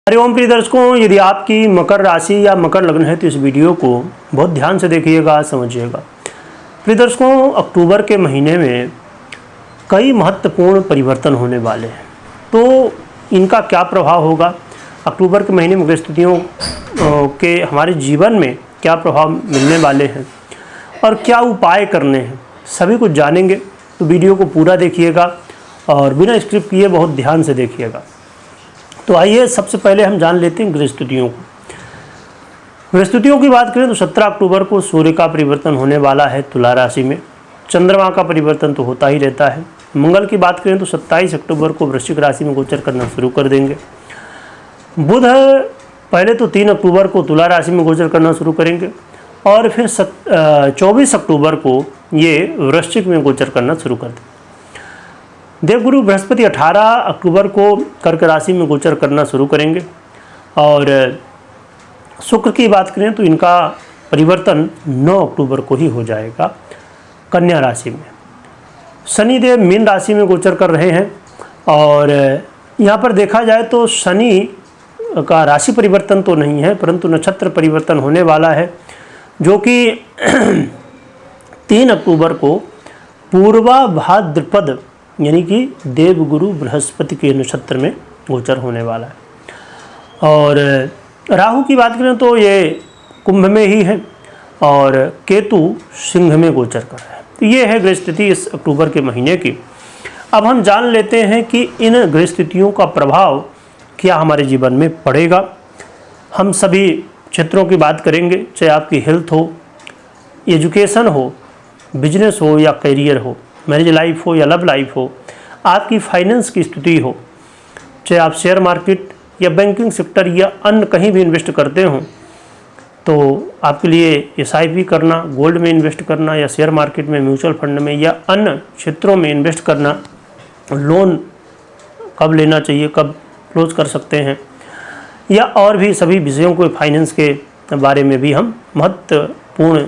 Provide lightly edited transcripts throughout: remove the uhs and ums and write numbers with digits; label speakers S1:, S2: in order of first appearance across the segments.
S1: हरिओम प्रिय दर्शकों, यदि आपकी मकर राशि या मकर लग्न है तो इस वीडियो को बहुत ध्यान से देखिएगा, समझिएगा। प्रिय दर्शकों, अक्टूबर के महीने में कई महत्वपूर्ण परिवर्तन होने वाले हैं, तो इनका क्या प्रभाव होगा, अक्टूबर के महीने में ग्रहस्थितियों के हमारे जीवन में क्या प्रभाव मिलने वाले हैं और क्या उपाय करने हैं, सभी कुछ जानेंगे। तो वीडियो को पूरा देखिएगा और बिना स्क्रिप्ट किए बहुत ध्यान से देखिएगा। तो आइए सबसे पहले हम जान लेते हैं ग्रहस्थितियों को। ग्रहस्थितियों की बात करें तो 17 अक्टूबर को सूर्य का परिवर्तन होने वाला है तुला राशि में। चंद्रमा का परिवर्तन तो होता ही रहता है। मंगल की बात करें तो 27 अक्टूबर को वृश्चिक राशि में गोचर करना शुरू कर देंगे। बुध पहले तो 3 अक्टूबर को तुला राशि में गोचर करना शुरू करेंगे और फिर 24 अक्टूबर को ये वृश्चिक में गोचर करना शुरू कर देंगे। देवगुरु बृहस्पति 18 अक्टूबर को कर्क राशि में गोचर करना शुरू करेंगे और शुक्र की बात करें तो इनका परिवर्तन 9 अक्टूबर को ही हो जाएगा कन्या राशि में। शनिदेव मीन राशि में गोचर कर रहे हैं और यहाँ पर देखा जाए तो शनि का राशि परिवर्तन तो नहीं है, परंतु नक्षत्र परिवर्तन होने वाला है, जो कि 3 अक्टूबर को पूर्वा भाद्रपद यानी कि देवगुरु बृहस्पति के नक्षत्र में गोचर होने वाला है। और राहु की बात करें तो ये कुंभ में ही है और केतु सिंह में गोचर कर रहा है। तो ये है ग्रहस्थिति इस अक्टूबर के महीने की। अब हम जान लेते हैं कि इन ग्रहस्थितियों का प्रभाव क्या हमारे जीवन में पड़ेगा। हम सभी क्षेत्रों की बात करेंगे, चाहे आपकी हेल्थ हो, एजुकेशन हो, बिजनेस हो या करियर हो, मैरिज लाइफ हो या लव लाइफ हो, आपकी फाइनेंस की स्थिति हो, चाहे आप शेयर मार्केट या बैंकिंग सेक्टर या अन्य कहीं भी इन्वेस्ट करते हो, तो आपके लिए SIP करना, गोल्ड में इन्वेस्ट करना या शेयर मार्केट में, म्यूचुअल फंड में या अन्य क्षेत्रों में इन्वेस्ट करना, लोन कब लेना चाहिए, कब क्लोज कर सकते हैं, या और भी सभी विषयों को फाइनेंस के बारे में भी हम महत्वपूर्ण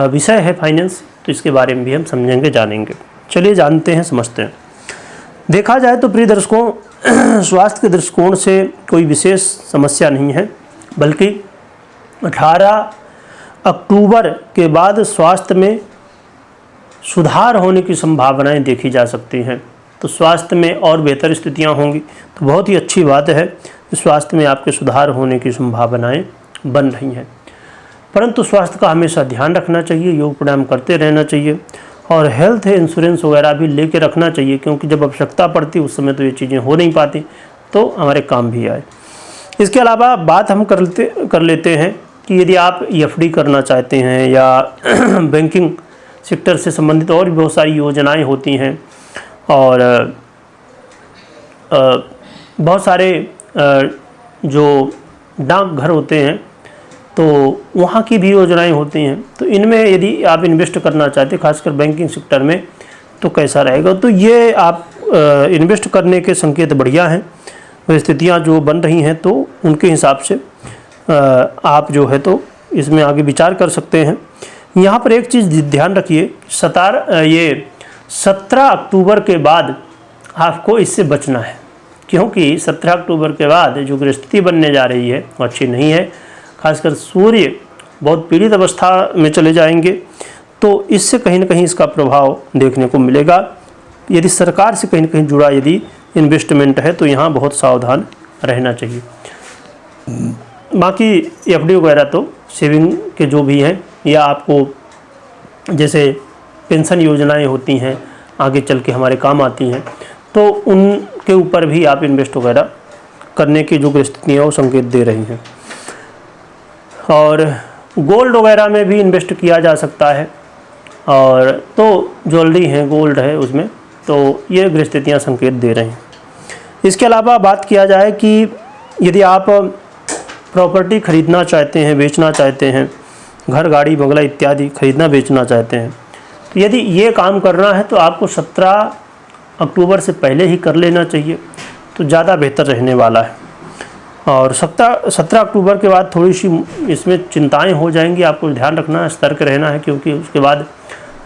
S1: विषय है फाइनेंस, तो इसके बारे में भी हम समझेंगे, जानेंगे। चलिए जानते हैं, समझते हैं। देखा जाए तो प्रिय दर्शकों, स्वास्थ्य के दृष्टिकोण से कोई विशेष समस्या नहीं है, बल्कि 18 अक्टूबर के बाद स्वास्थ्य में सुधार होने की संभावनाएं देखी जा सकती हैं। तो स्वास्थ्य में और बेहतर स्थितियां होंगी, तो बहुत ही अच्छी बात है कि स्वास्थ्य में आपके सुधार होने की संभावनाएं बन रही हैं। परंतु स्वास्थ्य का हमेशा ध्यान रखना चाहिए, योग प्राणायाम करते रहना चाहिए और हेल्थ इंश्योरेंस वगैरह भी लेके रखना चाहिए, क्योंकि जब आवश्यकता पड़ती उस समय तो ये चीज़ें हो नहीं पाती, तो हमारे काम भी आए। इसके अलावा बात हम कर लेते हैं कि यदि आप FD करना चाहते हैं या बैंकिंग सेक्टर से संबंधित और भी बहुत सारी योजनाएं होती हैं और बहुत सारे जो डाकघर होते हैं तो वहाँ की भी योजनाएं होती हैं, तो इनमें यदि आप इन्वेस्ट करना चाहते हैं, खासकर बैंकिंग सेक्टर में, तो कैसा रहेगा। तो ये आप इन्वेस्ट करने के संकेत बढ़िया हैं, परिस्थितियाँ जो बन रही हैं तो उनके हिसाब से आप जो है तो इसमें आगे विचार कर सकते हैं। यहाँ पर एक चीज़ ध्यान रखिए, 17 अक्टूबर के बाद आपको इससे बचना है, क्योंकि 17 अक्टूबर के बाद जो ग्रहस्थिति बनने जा रही है वो अच्छी नहीं है। खासकर सूर्य बहुत पीड़ित अवस्था में चले जाएंगे, तो इससे कहीं ना कहीं इसका प्रभाव देखने को मिलेगा। यदि सरकार से कहीं ना कहीं जुड़ा यदि इन्वेस्टमेंट है तो यहाँ बहुत सावधान रहना चाहिए। बाकी FD वगैरह तो सेविंग के जो भी हैं, या आपको जैसे पेंशन योजनाएं होती हैं आगे चल के हमारे काम आती हैं, तो उनके ऊपर भी आप इन्वेस्ट वगैरह करने की जो स्थितियाँ वो संकेत दे रही हैं। और गोल्ड वगैरह में भी इन्वेस्ट किया जा सकता है, और तो ज्वेलरी है, गोल्ड है उसमें, तो ये गृहस्थितियाँ संकेत दे रहे हैं। इसके अलावा बात किया जाए कि यदि आप प्रॉपर्टी खरीदना चाहते हैं, बेचना चाहते हैं, घर, गाड़ी, बंगला इत्यादि खरीदना बेचना चाहते हैं, तो यदि ये काम करना है तो आपको 17 अक्टूबर से पहले ही कर लेना चाहिए, तो ज़्यादा बेहतर रहने वाला है। और 17 अक्टूबर के बाद थोड़ी सी इसमें चिंताएं हो जाएंगी, आपको ध्यान रखना है, सतर्क रहना है, क्योंकि उसके बाद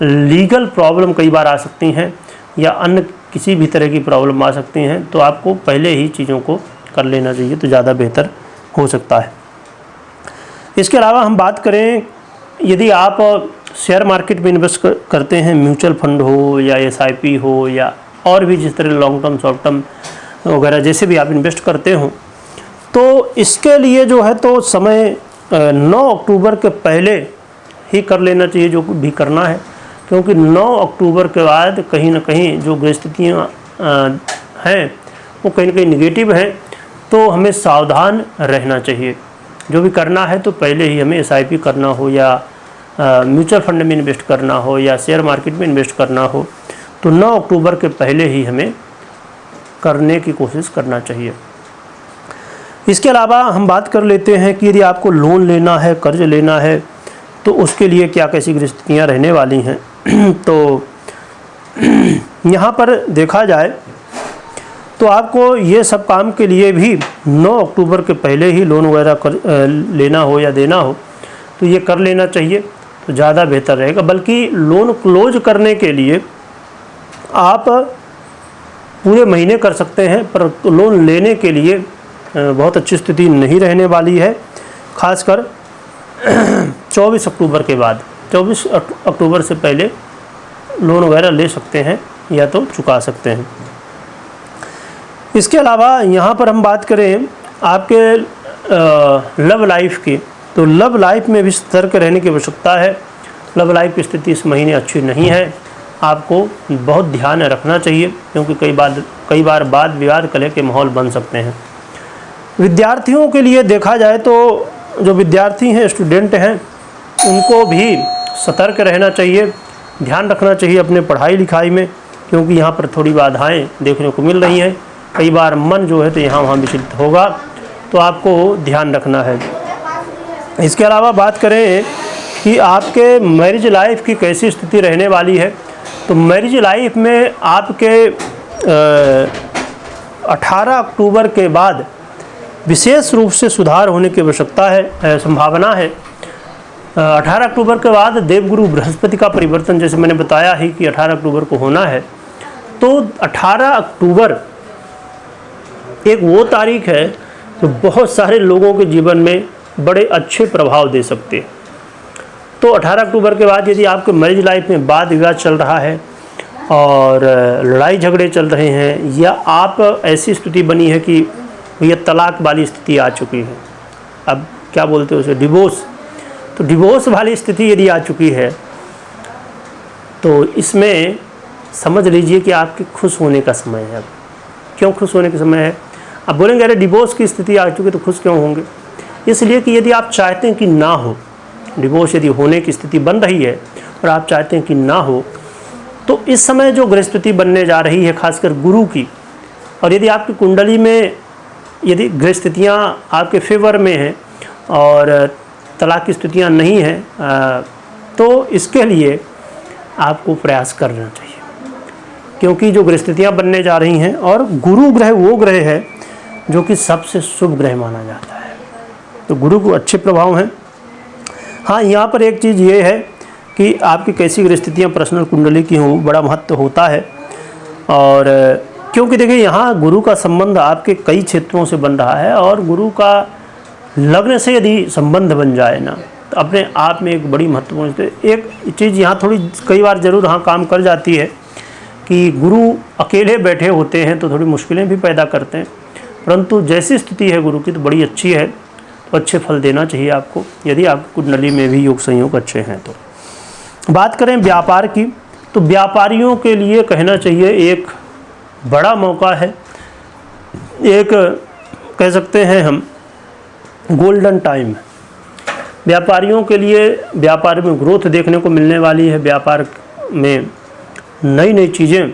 S1: लीगल प्रॉब्लम कई बार आ सकती हैं या अन्य किसी भी तरह की प्रॉब्लम आ सकती हैं, तो आपको पहले ही चीज़ों को कर लेना चाहिए तो ज़्यादा बेहतर हो सकता है। इसके अलावा हम बात करें, यदि आप शेयर मार्केट में इन्वेस्ट करते हैं, म्यूचुअल फंड हो या SIP हो या और भी जिस तरह लॉन्ग टर्म शॉर्ट टर्म वगैरह जैसे भी आप इन्वेस्ट करते हो, तो इसके लिए जो है तो समय 9 अक्टूबर के पहले ही कर लेना चाहिए जो भी करना है, क्योंकि 9 अक्टूबर के बाद कहीं ना कहीं जो ग्रहस्थितियाँ हैं वो कहीं ना कहीं निगेटिव हैं, तो हमें सावधान रहना चाहिए। जो भी करना है तो पहले ही हमें SIP करना हो या म्यूचुअल फंड में इन्वेस्ट करना हो या शेयर मार्केट में इन्वेस्ट करना हो, तो 9 अक्टूबर के पहले ही हमें करने की कोशिश करना चाहिए। इसके अलावा हम बात कर लेते हैं कि यदि आपको लोन लेना है, कर्ज लेना है, तो उसके लिए क्या कैसी परिस्थितियाँ रहने वाली हैं। तो यहाँ पर देखा जाए तो आपको ये सब काम के लिए भी 9 अक्टूबर के पहले ही लोन वगैरह लेना हो या देना हो तो ये कर लेना चाहिए, तो ज़्यादा बेहतर रहेगा। बल्कि लोन क्लोज करने के लिए आप पूरे महीने कर सकते हैं, पर लोन लेने के लिए बहुत अच्छी स्थिति नहीं रहने वाली है, खासकर 24 अक्टूबर के बाद। 24 अक्टूबर से पहले लोन वगैरह ले सकते हैं या तो चुका सकते हैं। इसके अलावा यहाँ पर हम बात करें आपके लव लाइफ की, तो लव लाइफ में भी सतर्क रहने की आवश्यकता है। लव लाइफ की स्थिति इस महीने अच्छी नहीं है, आपको बहुत ध्यान रखना चाहिए, क्योंकि कई बार वाद विवाद कलह के माहौल बन सकते हैं। विद्यार्थियों के लिए देखा जाए तो जो विद्यार्थी हैं, स्टूडेंट हैं, उनको भी सतर्क रहना चाहिए, ध्यान रखना चाहिए अपने पढ़ाई लिखाई में, क्योंकि यहाँ पर थोड़ी बाधाएं देखने को मिल रही हैं। कई बार मन जो है तो यहाँ वहाँ विचलित होगा, तो आपको ध्यान रखना है। इसके अलावा बात करें कि आपके मैरिज लाइफ की कैसी स्थिति रहने वाली है, तो मैरिज लाइफ में आपके 18 अक्टूबर के बाद विशेष रूप से सुधार होने की आवश्यकता है, संभावना है। 18 अक्टूबर के बाद देवगुरु बृहस्पति का परिवर्तन, जैसे मैंने बताया ही कि 18 अक्टूबर को होना है, तो 18 अक्टूबर एक वो तारीख है जो बहुत सारे लोगों के जीवन में बड़े अच्छे प्रभाव दे सकते हैं। तो 18 अक्टूबर के बाद यदि आपके मैरिज लाइफ में वाद विवाद चल रहा है और लड़ाई झगड़े चल रहे हैं, या आप ऐसी स्थिति बनी है कि ये तलाक वाली स्थिति आ चुकी है, अब क्या बोलते हैं उसे, डिवोर्स, तो डिवोर्स वाली स्थिति यदि आ चुकी है, तो इसमें समझ लीजिए कि आपके खुश होने का समय है। अब क्यों खुश होने का समय है? अब बोलेंगे अरे डिवोर्स की स्थिति आ चुकी तो खुश क्यों होंगे? इसलिए कि यदि आप चाहते हैं कि ना हो, डिवोर्स यदि होने की स्थिति बन रही है और आप चाहते हैं कि ना हो, तो इस समय जो गृहस्थिति बनने जा रही है खासकर गुरु की, और यदि आपकी कुंडली में यदि गृहस्थितियाँ आपके फेवर में हैं और तलाक की स्थितियाँ नहीं हैं, तो इसके लिए आपको प्रयास करना चाहिए, क्योंकि जो गृहस्थितियाँ बनने जा रही हैं, और गुरु ग्रह वो ग्रह है जो कि सबसे शुभ ग्रह माना जाता है, तो गुरु को अच्छे प्रभाव हैं। हाँ, यहाँ पर एक चीज़ ये है कि आपकी कैसी गृहस्थितियाँ पर्सनल कुंडली की हों, बड़ा महत्व होता है। और क्योंकि देखिए यहाँ गुरु का संबंध आपके कई क्षेत्रों से बन रहा है, और गुरु का लग्न से यदि संबंध बन जाए ना, तो अपने आप में एक बड़ी महत्वपूर्ण एक चीज़ यहाँ थोड़ी कई बार ज़रूर हाँ काम कर जाती है कि गुरु अकेले बैठे होते हैं तो थोड़ी मुश्किलें भी पैदा करते हैं, परंतु जैसी स्थिति है गुरु की तो बड़ी अच्छी है, तो अच्छे फल देना चाहिए आपको, यदि आपकी कुंडली में भी योग संयोग अच्छे हैं। तो बात करें व्यापार की, तो व्यापारियों के लिए कहना चाहिए एक बड़ा मौका है, एक कह सकते हैं हम गोल्डन टाइम है व्यापारियों के लिए। व्यापार में ग्रोथ देखने को मिलने वाली है, व्यापार में नई नई चीज़ें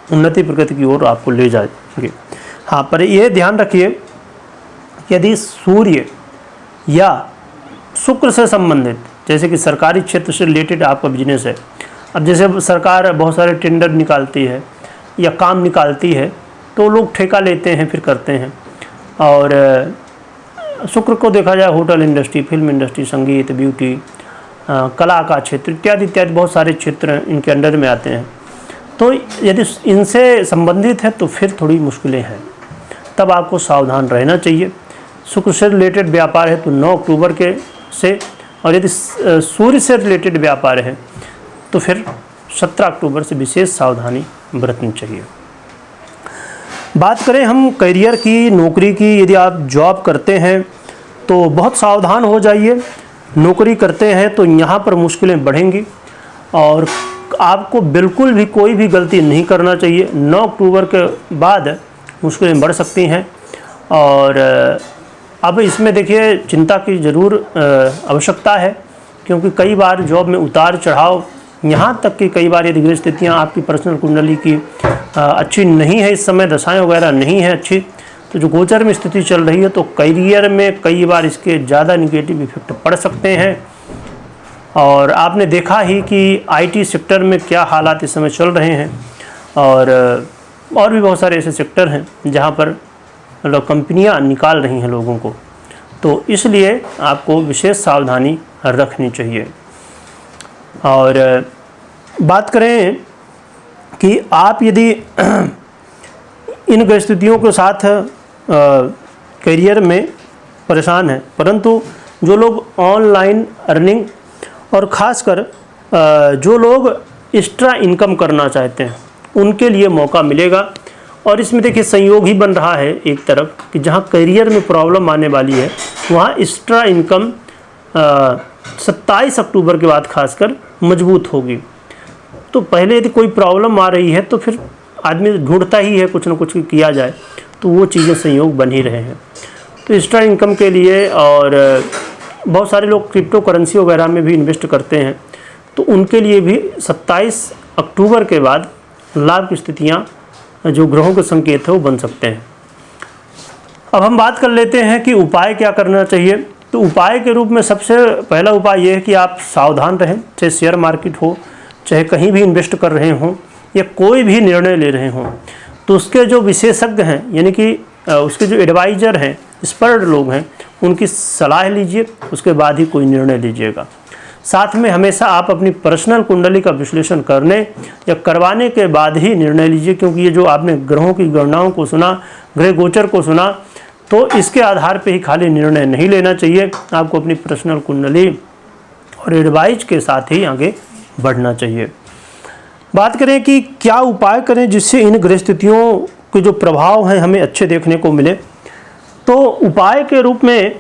S1: उन्नति प्रगति की ओर आपको ले जाएंगे। हाँ, पर यह ध्यान रखिए यदि सूर्य या शुक्र से संबंधित, जैसे कि सरकारी क्षेत्र से रिलेटेड आपका बिजनेस है, अब जैसे सरकार बहुत सारे टेंडर निकालती है या काम निकालती है, तो लोग ठेका लेते हैं फिर करते हैं। और शुक्र को देखा जाए होटल इंडस्ट्री, फिल्म इंडस्ट्री, संगीत, ब्यूटी, कला का क्षेत्र इत्यादि इत्यादि बहुत सारे क्षेत्र इनके अंडर में आते हैं। तो यदि इनसे संबंधित है तो फिर थोड़ी मुश्किलें हैं, तब आपको सावधान रहना चाहिए। शुक्र से रिलेटेड व्यापार है तो 9 अक्टूबर के से, और यदि सूर्य से रिलेटेड व्यापार है तो फिर 17 अक्टूबर से विशेष सावधानी बरतनी चाहिए। बात करें हम करियर की, नौकरी की, यदि आप जॉब करते हैं तो बहुत सावधान हो जाइए। नौकरी करते हैं तो यहाँ पर मुश्किलें बढ़ेंगी और आपको बिल्कुल भी कोई भी गलती नहीं करना चाहिए। 9 अक्टूबर के बाद मुश्किलें बढ़ सकती हैं और अब इसमें देखिए चिंता की ज़रूर आवश्यकता है, क्योंकि कई बार जॉब में उतार चढ़ाव, यहाँ तक कि कई बार यदि ग्रह स्थितियाँ आपकी पर्सनल कुंडली की अच्छी नहीं है, इस समय दशाएं वगैरह नहीं है अच्छी, तो जो गोचर में स्थिति चल रही है तो करियर में कई बार इसके ज़्यादा निगेटिव इफेक्ट पड़ सकते हैं। और आपने देखा ही कि आईटी सेक्टर में क्या हालात इस समय चल रहे हैं, और भी बहुत सारे ऐसे सेक्टर हैं जहाँ पर कंपनियाँ निकाल रही हैं लोगों को, तो इसलिए आपको विशेष सावधानी रखनी चाहिए। और बात करें कि आप यदि इन परिस्थितियों के साथ करियर में परेशान हैं, परंतु जो लोग ऑनलाइन अर्निंग और ख़ासकर जो लोग एक्स्ट्रा इनकम करना चाहते हैं उनके लिए मौका मिलेगा। और इसमें देखिए संयोग ही बन रहा है एक तरफ कि जहां करियर में प्रॉब्लम आने वाली है वहां एक्स्ट्रा इनकम 27 अक्टूबर के बाद खासकर मजबूत होगी। तो पहले यदि कोई प्रॉब्लम आ रही है तो फिर आदमी ढूंढता ही है कुछ ना कुछ किया जाए, तो वो चीज़ें संयोग बन ही रहे हैं। तो एक्स्ट्रा इनकम के लिए, और बहुत सारे लोग क्रिप्टो करेंसी वगैरह में भी इन्वेस्ट करते हैं, तो उनके लिए भी 27 अक्टूबर के बाद लाभ की स्थितियाँ जो ग्रहों के संकेत है वो बन सकते हैं। अब हम बात कर लेते हैं कि उपाय क्या करना चाहिए। तो उपाय के रूप में सबसे पहला उपाय ये है कि आप सावधान रहें, चाहे शेयर मार्केट हो, चाहे कहीं भी इन्वेस्ट कर रहे हों या कोई भी निर्णय ले रहे हों, तो उसके जो विशेषज्ञ हैं यानी कि उसके जो एडवाइज़र हैं, एक्सपर्ट लोग हैं, उनकी सलाह लीजिए, उसके बाद ही कोई निर्णय लीजिएगा। साथ में हमेशा आप अपनी पर्सनल कुंडली का विश्लेषण करने या करवाने के बाद ही निर्णय लीजिए, क्योंकि ये जो आपने ग्रहों की गणनाओं को सुना, ग्रह गोचर को सुना, तो इसके आधार पे ही खाली निर्णय नहीं लेना चाहिए। आपको अपनी पर्सनल कुंडली और एडवाइज के साथ ही आगे बढ़ना चाहिए। बात करें कि क्या उपाय करें जिससे इन ग्रह स्थितियों के जो प्रभाव हैं हमें अच्छे देखने को मिले, तो उपाय के रूप में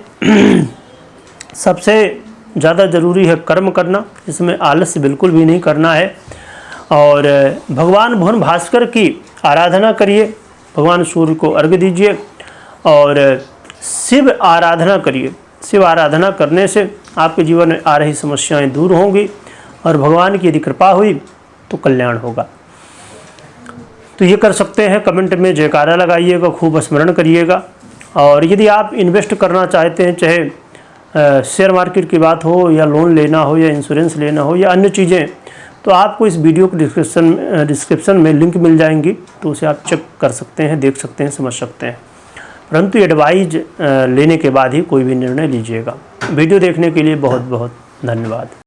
S1: सबसे ज़्यादा ज़रूरी है कर्म करना, इसमें आलस्य बिल्कुल भी नहीं करना है। और भगवान भुवन भास्कर की आराधना करिए, भगवान सूर्य को अर्घ्य दीजिए और शिव आराधना करिए। शिव आराधना करने से आपके जीवन में आ रही समस्याएं दूर होंगी और भगवान की यदि कृपा हुई तो कल्याण होगा। तो ये कर सकते हैं। कमेंट में जयकारा लगाइएगा, खूब स्मरण करिएगा। और यदि आप इन्वेस्ट करना चाहते हैं, चाहे शेयर मार्केट की बात हो या लोन लेना हो या इंश्योरेंस लेना हो या अन्य चीज़ें, तो आपको इस वीडियो के डिस्क्रिप्शन में लिंक मिल जाएंगी, तो उसे आप चेक कर सकते हैं, देख सकते हैं, समझ सकते हैं। परंतु एडवाइज लेने के बाद ही कोई भी निर्णय लीजिएगा। वीडियो देखने के लिए बहुत बहुत धन्यवाद।